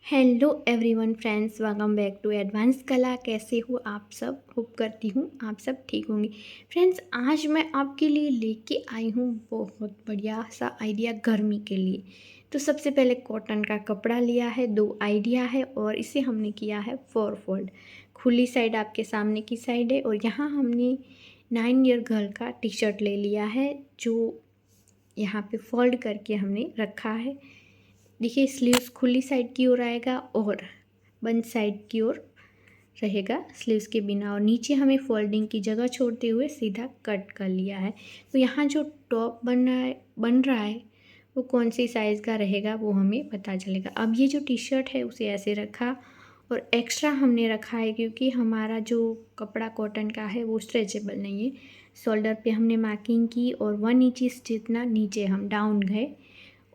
Hello everyone friends, welcome back to advance कला। कैसे हो आप सब? होप करती हूँ आप सब ठीक होंगे। फ्रेंड्स, आज मैं आपके लिए लेके आई हूँ बहुत बढ़िया सा आइडिया गर्मी के लिए। तो सबसे पहले कॉटन का कपड़ा लिया है, 2 आइडिया है और इसे हमने किया है 4 फोल्ड। खुली साइड आपके सामने की साइड है और यहाँ हमने 9 ईयर गर्ल का टी शर्ट ले लिया है जो यहाँ पे फोल्ड करके हमने रखा है। देखिए, स्लीव्स खुली साइड की ओर आएगा और बंद साइड की ओर रहेगा स्लीव्स के बिना, और नीचे हमें फोल्डिंग की जगह छोड़ते हुए सीधा कट कर लिया है। तो यहाँ जो टॉप बन रहा है वो कौन सी साइज़ का रहेगा वो हमें पता चलेगा। अब ये जो टी शर्ट है उसे ऐसे रखा और एक्स्ट्रा हमने रखा है क्योंकि हमारा जो कपड़ा कॉटन का है वो स्ट्रेचेबल नहीं है। शोल्डर पे हमने मार्किंग की और 1 इंच जितना नीचे हम डाउन गए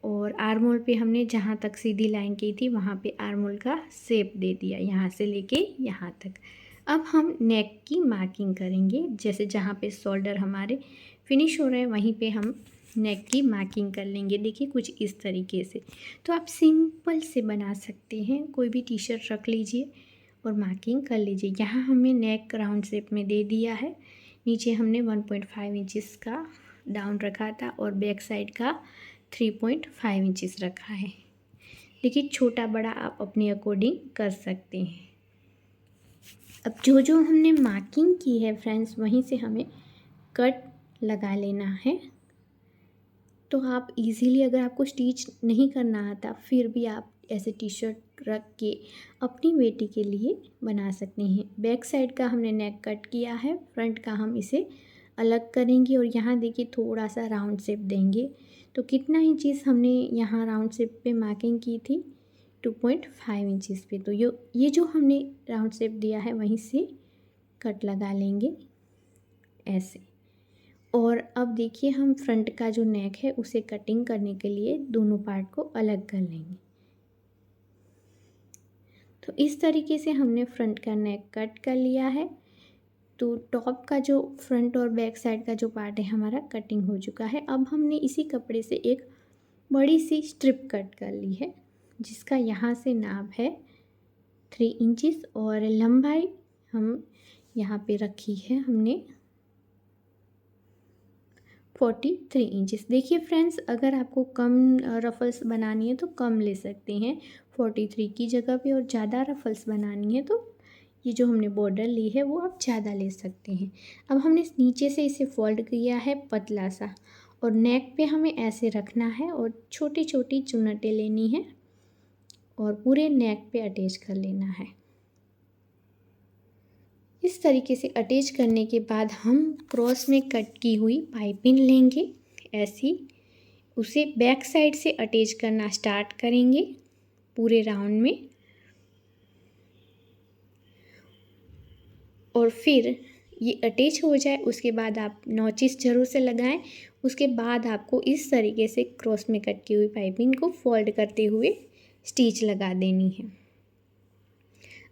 और आर्म होल पे हमने जहाँ तक सीधी लाइन की थी वहाँ पे आर्म होल का शेप दे दिया, यहाँ से लेके यहाँ तक। अब हम नेक की मार्किंग करेंगे, जैसे जहाँ पे शोल्डर हमारे फिनिश हो रहे हैं वहीं पे हम नेक की मार्किंग कर लेंगे। देखिए, कुछ इस तरीके से। तो आप सिंपल से बना सकते हैं, कोई भी टी शर्ट रख लीजिए और मार्किंग कर लीजिए। यहाँ हमने नेक राउंड शेप में दे दिया है, नीचे हमने 1.5 इंचज़ का डाउन रखा था और बैक साइड का 3.5 इंचज़ रखा है। देखिए, छोटा बड़ा आप अपने अकॉर्डिंग कर सकते हैं। अब जो जो हमने मार्किंग की है फ्रेंड्स, वहीं से हमें कट लगा लेना है। तो आप इजीली, अगर आपको स्टिच नहीं करना आता फिर भी आप ऐसे टी शर्ट रख के अपनी बेटी के लिए बना सकते हैं। बैक साइड का हमने नेक कट किया है, फ्रंट का हम इसे अलग करेंगे और यहाँ देखिए थोड़ा सा राउंड शेप देंगे। तो कितना इंचेस हमने यहाँ राउंड शेप पे मार्किंग की थी? 2.5 इंचेस पे। तो ये जो हमने राउंड शेप दिया है वहीं से कट लगा लेंगे ऐसे। और अब देखिए, हम फ्रंट का जो नेक है उसे कटिंग करने के लिए दोनों पार्ट को अलग कर लेंगे। तो इस तरीके से हमने फ्रंट का नेक कट कर लिया है। तो टॉप का जो फ्रंट और बैक साइड का जो पार्ट है हमारा कटिंग हो चुका है। अब हमने इसी कपड़े से एक बड़ी सी स्ट्रिप कट कर ली है जिसका यहाँ से नाप है 3 इंचज़ और लंबाई हम यहाँ पे रखी है हमने 43 इंचेस। देखिए फ्रेंड्स, अगर आपको कम रफल्स बनानी है तो कम ले सकते हैं 43 की जगह पे, और ज़्यादा रफल्स बनानी है तो ये जो हमने बॉर्डर ली है वो आप ज़्यादा ले सकते हैं। अब हमने नीचे से इसे फोल्ड किया है पतला सा और नेक पे हमें ऐसे रखना है और छोटी छोटी चुन्नटें लेनी है और पूरे नेक पे अटैच कर लेना है। इस तरीके से अटैच करने के बाद हम क्रॉस में कट की हुई पाइपिंग लेंगे, ऐसी उसे बैक साइड से अटैच करना स्टार्ट करेंगे पूरे राउंड में। और फिर ये अटैच हो जाए उसके बाद आप नॉचिस ज़रूर से लगाएं। उसके बाद आपको इस तरीके से क्रॉस में कट की हुई पाइपिंग को फोल्ड करते हुए स्टिच लगा देनी है।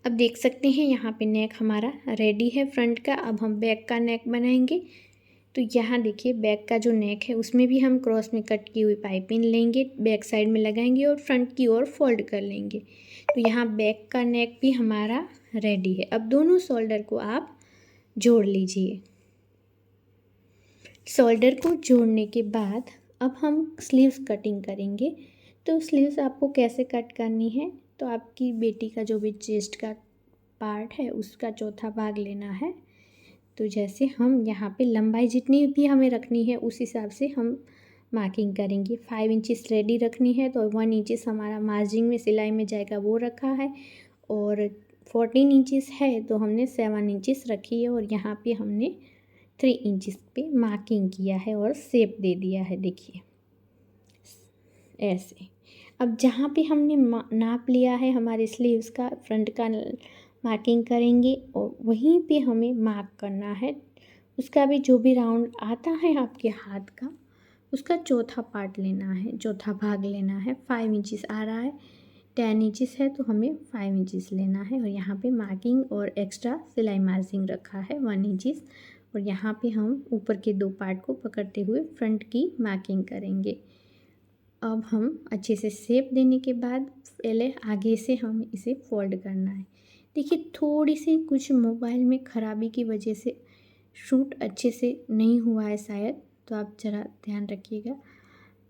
अब देख सकते हैं यहाँ पे नेक हमारा रेडी है फ्रंट का। अब हम बैक का नेक बनाएंगे। तो यहाँ देखिए, बैक का जो नेक है उसमें भी हम क्रॉस में कट की हुई पाइपिंग लेंगे, बैक साइड में लगाएंगे और फ्रंट की ओर फोल्ड कर लेंगे। तो यहाँ बैक का नेक भी हमारा रेडी है। अब दोनों शोल्डर को आप जोड़ लीजिए। शोल्डर को जोड़ने के बाद अब हम स्लीव्स कटिंग करेंगे। तो स्लीव्स आपको कैसे कट करनी है? तो आपकी बेटी का जो भी चेस्ट का पार्ट है उसका चौथा भाग लेना है। तो जैसे हम यहाँ पे लंबाई जितनी भी हमें रखनी है उस हिसाब से हम मार्किंग करेंगे। 5 इंचेस रेडी रखनी है तो 1 इंचेस हमारा मार्जिंग में सिलाई में जाएगा वो रखा है, और 14 इंचेस है तो हमने 7 इंचेस रखी है और यहाँ पे हमने 3 इंचेस पे मार्किंग किया है और शेप दे दिया है। देखिए ऐसे। अब जहाँ पे हमने नाप लिया है हमारे स्लीव्स का, फ्रंट का मार्किंग करेंगे और वहीं पे हमें मार्क करना है। उसका भी जो भी राउंड आता है आपके हाथ का उसका चौथा पार्ट लेना है, चौथा भाग लेना है। 5 इंचेस आ रहा है, 10 इंचेस है तो हमें 5 इंचेस लेना है। और यहाँ पे मार्किंग और एक्स्ट्रा सिलाई मार्जिंग रखा है 1 इंचेस, और यहाँ पे हम ऊपर के 2 पार्ट को पकड़ते हुए फ्रंट की मार्किंग करेंगे। अब हम अच्छे से शेप देने के बाद पहले आगे से हम इसे फोल्ड करना है। देखिए थोड़ी सी कुछ मोबाइल में ख़राबी की वजह से शूट अच्छे से नहीं हुआ है शायद, तो आप ज़रा ध्यान रखिएगा,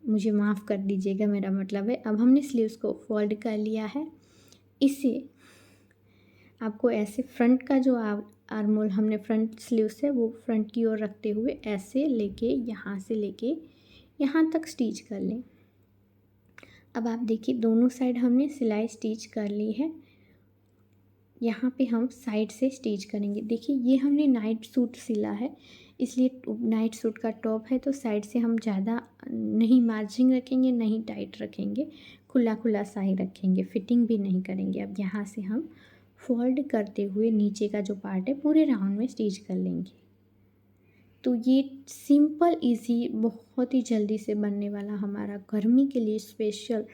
मुझे माफ़ कर दीजिएगा, मेरा मतलब है। अब हमने स्लीव्स को फोल्ड कर लिया है। इसे आपको ऐसे फ्रंट का जो आर्म होल हमने फ्रंट स्लीव से वो फ्रंट की ओर रखते हुए ऐसे लेके यहाँ से लेके यहाँ तक स्टिच कर लें। अब आप देखिए दोनों साइड हमने सिलाई स्टिच कर ली है। यहाँ पे हम साइड से स्टिच करेंगे। देखिए ये हमने नाइट सूट सिला है, इसलिए नाइट सूट का टॉप है तो साइड से हम ज़्यादा नहीं मार्जिन रखेंगे, नहीं टाइट रखेंगे, खुला खुला सा ही रखेंगे, फिटिंग भी नहीं करेंगे। अब यहाँ से हम फोल्ड करते हुए नीचे का जो पार्ट है पूरे राउंड में स्टिच कर लेंगे। तो ये सिंपल इजी बहुत ही जल्दी से बनने वाला हमारा गर्मी के लिए स्पेशल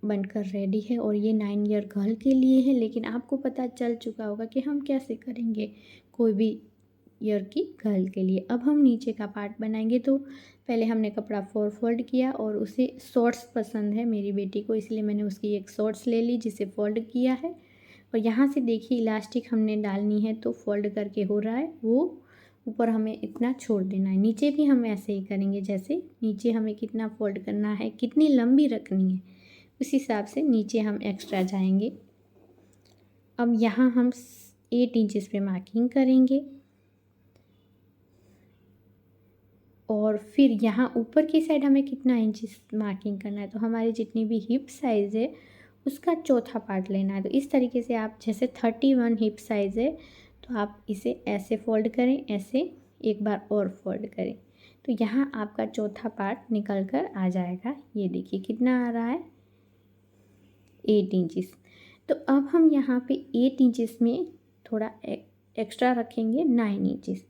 बनकर रेडी है। और ये 9 ईयर गर्ल के लिए है, लेकिन आपको पता चल चुका होगा कि हम कैसे करेंगे कोई भी ईयर की गर्ल के लिए। अब हम नीचे का पार्ट बनाएंगे। तो पहले हमने कपड़ा फोल्ड किया और उसे शॉर्ट्स पसंद है मेरी बेटी को, इसलिए मैंने उसकी एक शॉर्ट्स ले ली जिसे फोल्ड किया है। और यहाँ से देखिए इलास्टिक हमने डालनी है तो फोल्ड करके हो रहा है, वो ऊपर हमें इतना छोड़ देना है। नीचे भी हम ऐसे ही करेंगे, जैसे नीचे हमें कितना फोल्ड करना है, कितनी लंबी रखनी है, उस हिसाब से नीचे हम एक्स्ट्रा जाएंगे। अब यहाँ हम 8 इंचेस पे मार्किंग करेंगे और फिर यहाँ ऊपर की साइड हमें कितना इंचेस मार्किंग करना है, तो हमारी जितनी भी हिप साइज़ है उसका चौथा पार्ट लेना है। तो इस तरीके से आप जैसे 31 हिप साइज़ है तो आप इसे ऐसे फोल्ड करें, ऐसे एक बार और फोल्ड करें, तो यहाँ आपका चौथा पार्ट निकल कर आ जाएगा। ये देखिए कितना आ रहा है, 8 इंचेस। तो अब हम यहाँ पे 8 इंचेस में थोड़ा एक्स्ट्रा रखेंगे 9 इंचेस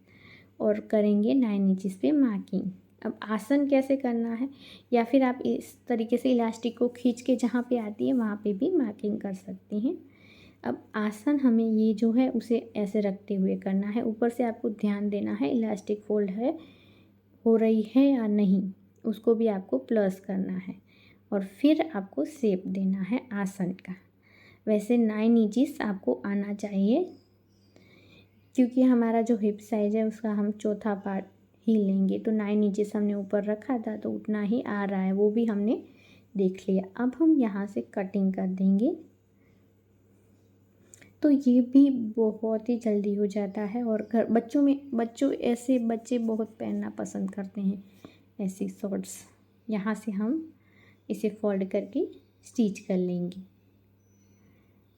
और करेंगे 9 इंचेस पे मार्किंग। अब आसन कैसे करना है, या फिर आप इस तरीके से इलास्टिक को खींच के जहाँ पे आती है वहाँ पे भी मार्किंग कर सकते हैं। अब आसन हमें ये जो है उसे ऐसे रखते हुए करना है। ऊपर से आपको ध्यान देना है इलास्टिक फोल्ड है हो रही है या नहीं, उसको भी आपको प्लस करना है और फिर आपको शेप देना है आसन का। वैसे 9 इंचेस आपको आना चाहिए, क्योंकि हमारा जो हिप साइज़ है उसका हम चौथा पार्ट ही लेंगे, तो 9 इंचेस हमने ऊपर रखा था तो उतना ही आ रहा है, वो भी हमने देख लिया। अब हम यहाँ से कटिंग कर देंगे, तो ये भी बहुत ही जल्दी हो जाता है। और ऐसे बच्चे बहुत पहनना पसंद करते हैं ऐसी शॉर्ट्स। यहाँ से हम इसे फोल्ड करके स्टिच कर लेंगे।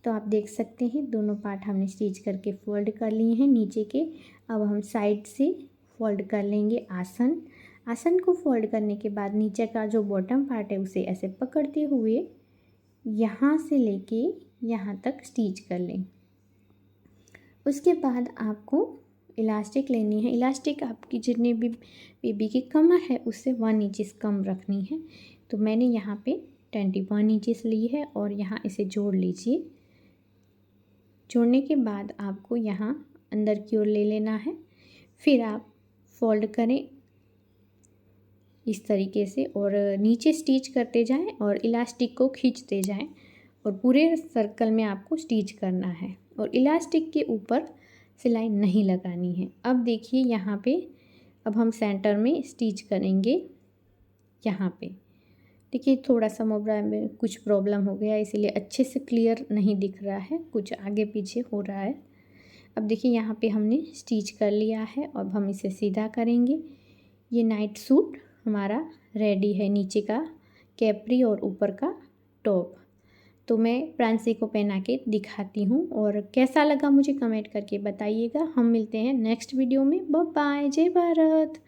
तो आप देख सकते हैं दोनों पार्ट हमने स्टिच करके फोल्ड कर लिए हैं नीचे के। अब हम साइड से फोल्ड कर लेंगे आसन को फोल्ड करने के बाद नीचे का जो बॉटम पार्ट है उसे ऐसे पकड़ते हुए यहाँ से लेके यहाँ तक स्टिच कर लें। उसके बाद आपको इलास्टिक लेनी है। इलास्टिक आपकी जितनी भी बेबी की कमर है उससे 1 इंचेस कम रखनी है। तो मैंने यहाँ पे 21 इंचेस ली है और यहाँ इसे जोड़ लीजिए। जोड़ने के बाद आपको यहाँ अंदर की ओर ले लेना है, फिर आप फोल्ड करें इस तरीके से और नीचे स्टिच करते जाएं और इलास्टिक को खींचते जाएं और पूरे सर्कल में आपको स्टिच करना है और इलास्टिक के ऊपर सिलाई नहीं लगानी है। अब देखिए यहाँ पे अब हम सेंटर में स्टिच करेंगे। यहाँ पे देखिए थोड़ा सा मोबाइल में कुछ प्रॉब्लम हो गया, इसीलिए अच्छे से क्लियर नहीं दिख रहा है, कुछ आगे पीछे हो रहा है। अब देखिए यहाँ पे हमने स्टिच कर लिया है, अब हम इसे सीधा करेंगे। ये नाइट सूट हमारा रेडी है, नीचे का कैप्री और ऊपर का टॉप। तो मैं प्रांसी को पहना के दिखाती हूँ और कैसा लगा मुझे कमेंट करके बताइएगा। हम मिलते हैं नेक्स्ट वीडियो में। बाय बाय, जय भारत।